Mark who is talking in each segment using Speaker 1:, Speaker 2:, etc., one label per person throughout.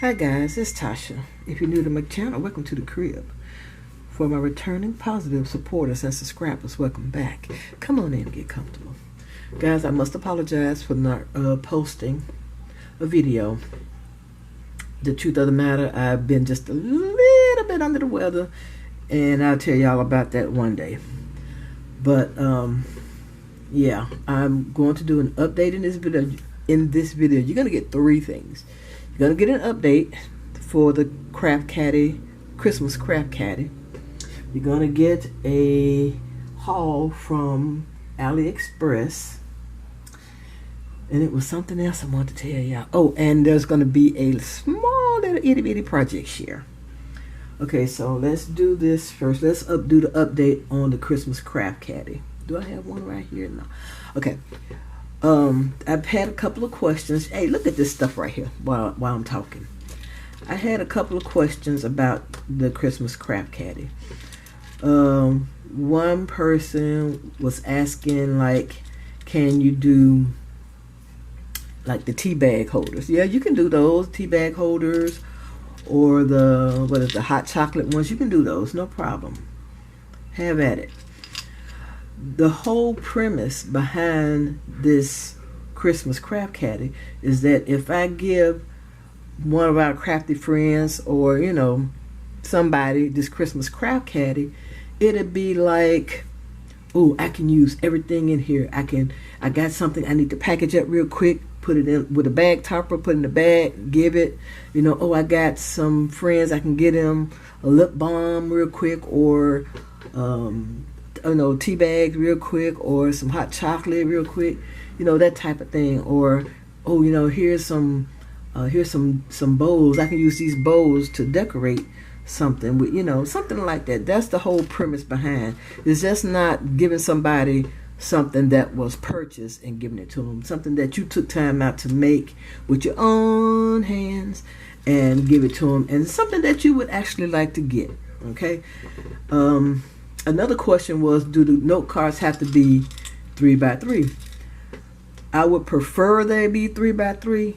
Speaker 1: Hi guys, it's Tasha. If you're new to my channel, welcome to the crib. For my returning positive supporters and subscribers, welcome back. Come on in and get comfortable. Guys, I must apologize for not posting a video. The truth of the matter, I've been just a little bit under the weather, and I'll tell y'all about that one day. But yeah, I'm going to do an update in this video. You're going to get three things. You're going to get an update for the Craft Caddy, Christmas Craft Caddy. You're going to get a haul from AliExpress. And it was something else I wanted to tell y'all. Oh, and there's going to be a small little itty bitty project share. Okay, so let's do this first. Let's do the update on the Christmas Craft Caddy. Do I have one right here? No. Okay. I've had a couple of questions. Hey, look at this stuff right here while I'm talking. I had a couple of questions about the Christmas Craft Caddy. One person was asking, like, can you do like the tea bag holders? Yeah, you can do those tea bag holders, or the hot chocolate ones. You can do those, no problem. Have at it. The whole premise behind this Christmas Craft Caddy is that if I give one of our crafty friends, or somebody, this Christmas Craft Caddy, it'd be like, oh, I can use everything in here. I got something I need to package up real quick, put it in with a bag topper, put it in the bag, give it. Oh, I got some friends, I can get them a lip balm real quick, or tea bags real quick, or some hot chocolate real quick, that type of thing. Or, oh, here's some bowls. I can use these bowls to decorate something with, something like that. That's the whole premise behind. It's just not giving somebody something that was purchased and giving it to them, something that you took time out to make with your own hands and give it to them, and something that you would actually like to get. Okay. Another question was, do the note cards have to be 3x3? I would prefer they be 3x3,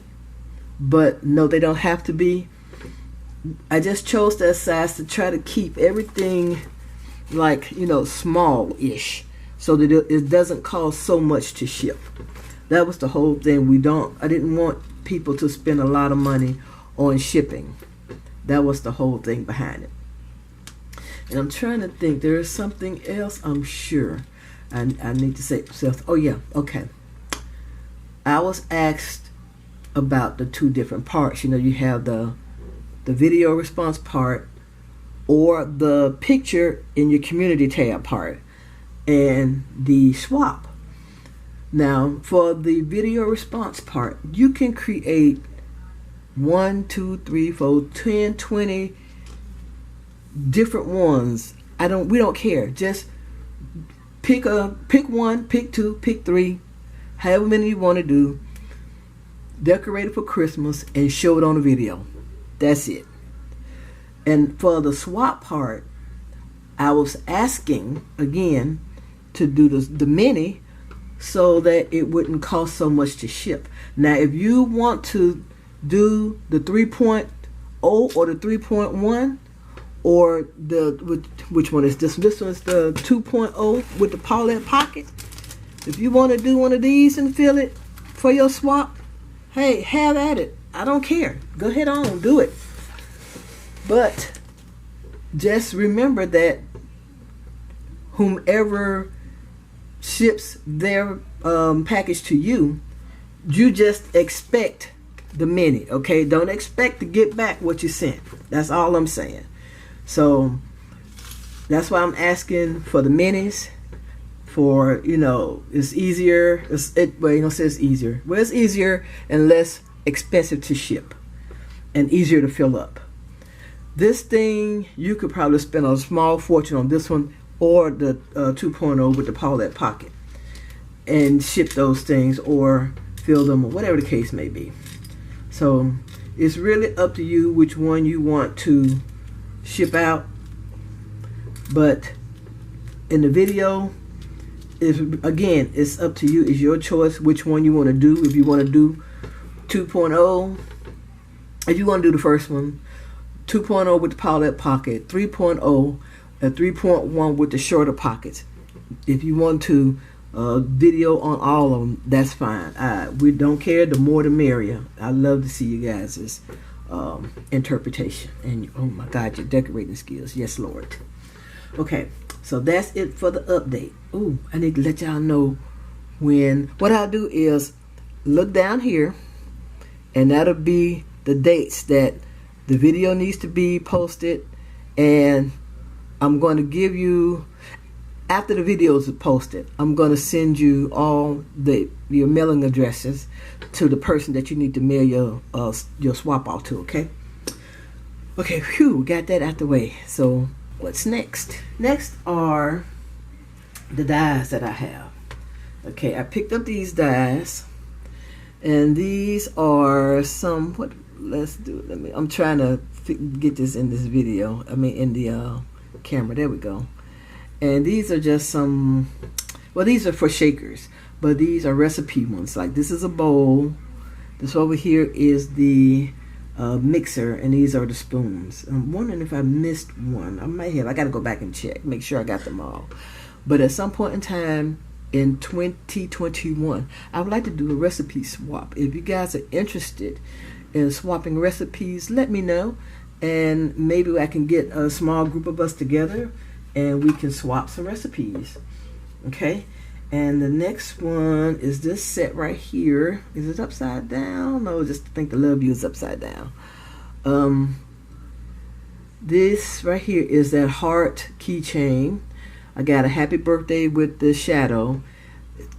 Speaker 1: but no, they don't have to be. I just chose that size to try to keep everything like, small-ish, so that it doesn't cost so much to ship. That was the whole thing. I didn't want people to spend a lot of money on shipping. That was the whole thing behind it. And I'm trying to think, there is something else I'm sure I need to say. Oh yeah, okay. I was asked about the two different parts. You have the video response part, or the picture in your community tab part, and the swap. Now, for the video response part, you can create 1, 2, 3, 4, 10, 20 different ones. We don't care. Just pick one, pick two, pick three, however many you want to do. Decorate it for Christmas and show it on the video. That's it. And for the swap part, I was asking again to do the mini, so that it wouldn't cost so much to ship. Now, if you want to do the 3.0 or the 3.1, or which one is this? This one's the 2.0 with the Paulette pocket. If you want to do one of these and fill it for your swap, hey, have at it. I don't care. Go ahead on, do it. But just remember that whomever ships their package to you, you just expect the mini, okay? Don't expect to get back what you sent. That's all I'm saying. So that's why I'm asking for the minis. For, it's easier. It's easier. Well, it's easier and less expensive to ship, and easier to fill up. This thing, you could probably spend a small fortune on this one, or the 2.0 with the Paulette pocket, and ship those things, or fill them, or whatever the case may be. So it's really up to you which one you want to ship out. But in the video, it's up to you. It's your choice which one you want to do. If you want to do 2.0 if you want to do the first one, 2.0 with the Paulette pocket, 3.0, and 3.1 with the shorter pockets. If you want to video on all of them, that's fine. We don't care. The more the merrier. I love to see you guys' interpretation. And oh my God, your decorating skills. Yes, Lord. Okay, so that's it for the update. Ooh, I need to let y'all know when. What I'll do is look down here, and that'll be the dates that the video needs to be posted. And I'm going to give you, after the videos are posted, I'm going to send you all your mailing addresses to the person that you need to mail your swap out to, okay? Okay, phew, got that out the way. So what's next? Next are the dies that I have. Okay, I picked up these dies, and these are some, what, let's do, I'm trying to get this in this video, in the camera, there we go. And these are just some, well, these are for shakers, but these are recipe ones. Like this is a bowl, this over here is the mixer, and these are the spoons. I'm wondering if I missed one. I might have. I got to go back and check, make sure I got them all. But at some point in time in 2021, I would like to do a recipe swap. If you guys are interested in swapping recipes, let me know, and maybe I can get a small group of us together and we can swap some recipes. Okay, and the next one is this set right here. Is it upside down? No, just think the love you is upside down. This right here is that heart keychain. I got a happy birthday with the shadow,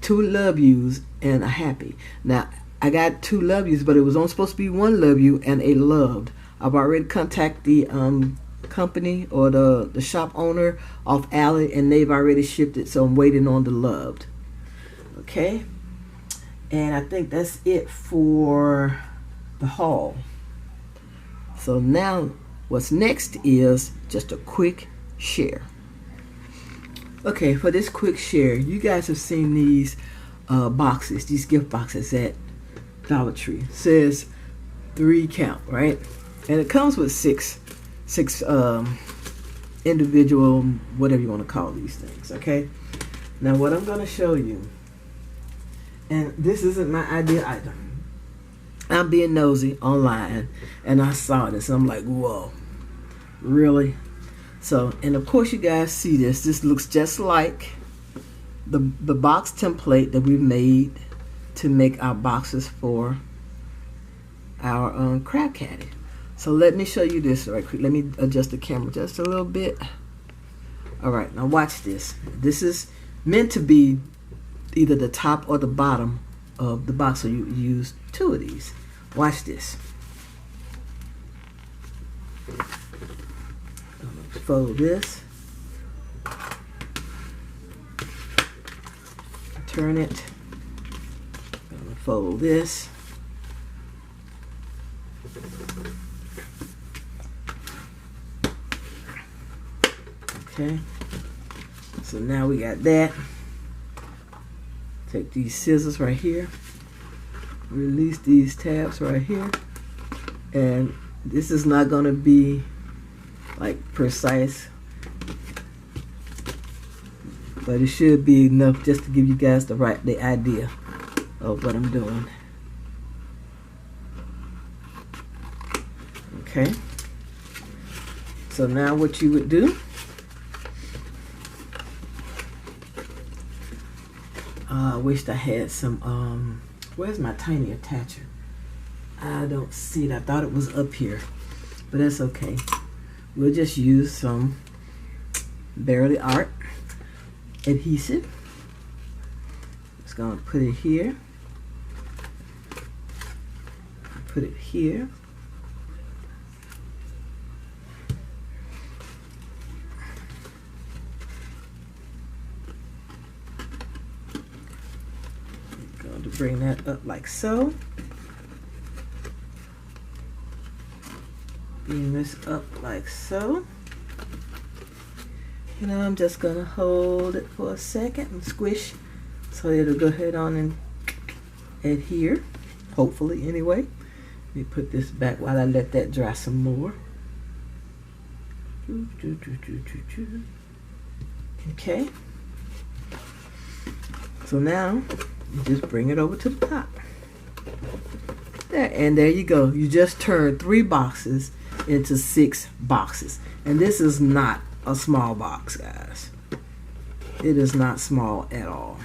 Speaker 1: 2 love yous, and a happy. Now I got 2 love yous, but it was only supposed to be 1 love you and a loved. I've already contacted the company or the shop owner off Alley, and they've already shipped it, so I'm waiting on the loved. Okay, and I think that's it for the haul. So now what's next is just a quick share. Okay, for this quick share, you guys have seen these boxes, these gift boxes at Dollar Tree. It says 3 count, right? And it comes with six individual, whatever you want to call these things. Okay, now what I'm going to show you, and this isn't my idea either. I'm being nosy online, and I saw this, and I'm like, whoa, really? So, and of course you guys see this. This looks just like the box template that we've made to make our boxes for our crab caddy. So let me show you this right quick. Let me adjust the camera just a little bit. All right, now watch this. This is meant to be either the top or the bottom of the box, so you use 2 of these. Watch this. Fold this. Turn it. Fold this. Okay, so now we got that. Take these scissors right here, release these tabs right here, and this is not going to be like precise, but it should be enough just to give you guys the idea of what I'm doing. Okay, so now what you would do, I wished I had some, where's my tiny attacher? I don't see it. I thought it was up here, but that's okay. We'll just use some Barely Art adhesive. Just gonna put it here, put it here. Bring that up like so. Bring this up like so. And I'm just gonna hold it for a second and squish so it'll go ahead on and adhere, hopefully anyway. Let me put this back while I let that dry some more. Okay. So now you just bring it over to the top. There, and there you go. You just turned 3 boxes into 6 boxes. And this is not a small box, guys. It is not small at all.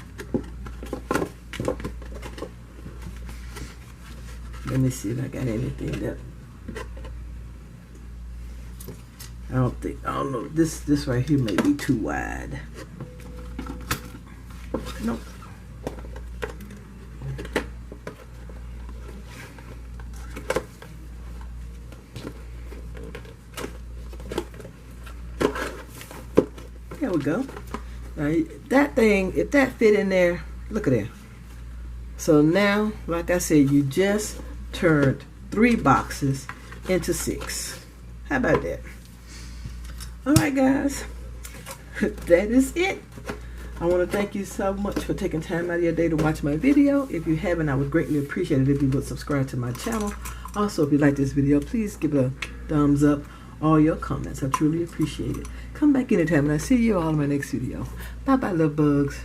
Speaker 1: Let me see if I got anything that I don't know. This right here may be too wide. Nope. There we go. Now that thing, if that fit in there, look at that. So now, like I said, you just turned 3 boxes into 6. How about that? Alright guys, that is it. I want to thank you so much for taking time out of your day to watch my video. If you haven't, I would greatly appreciate it if you would subscribe to my channel. Also, if you like this video, please give it a thumbs up. All your comments, I truly appreciate it. Come back anytime and I'll see you all in my next video. Bye bye, love bugs.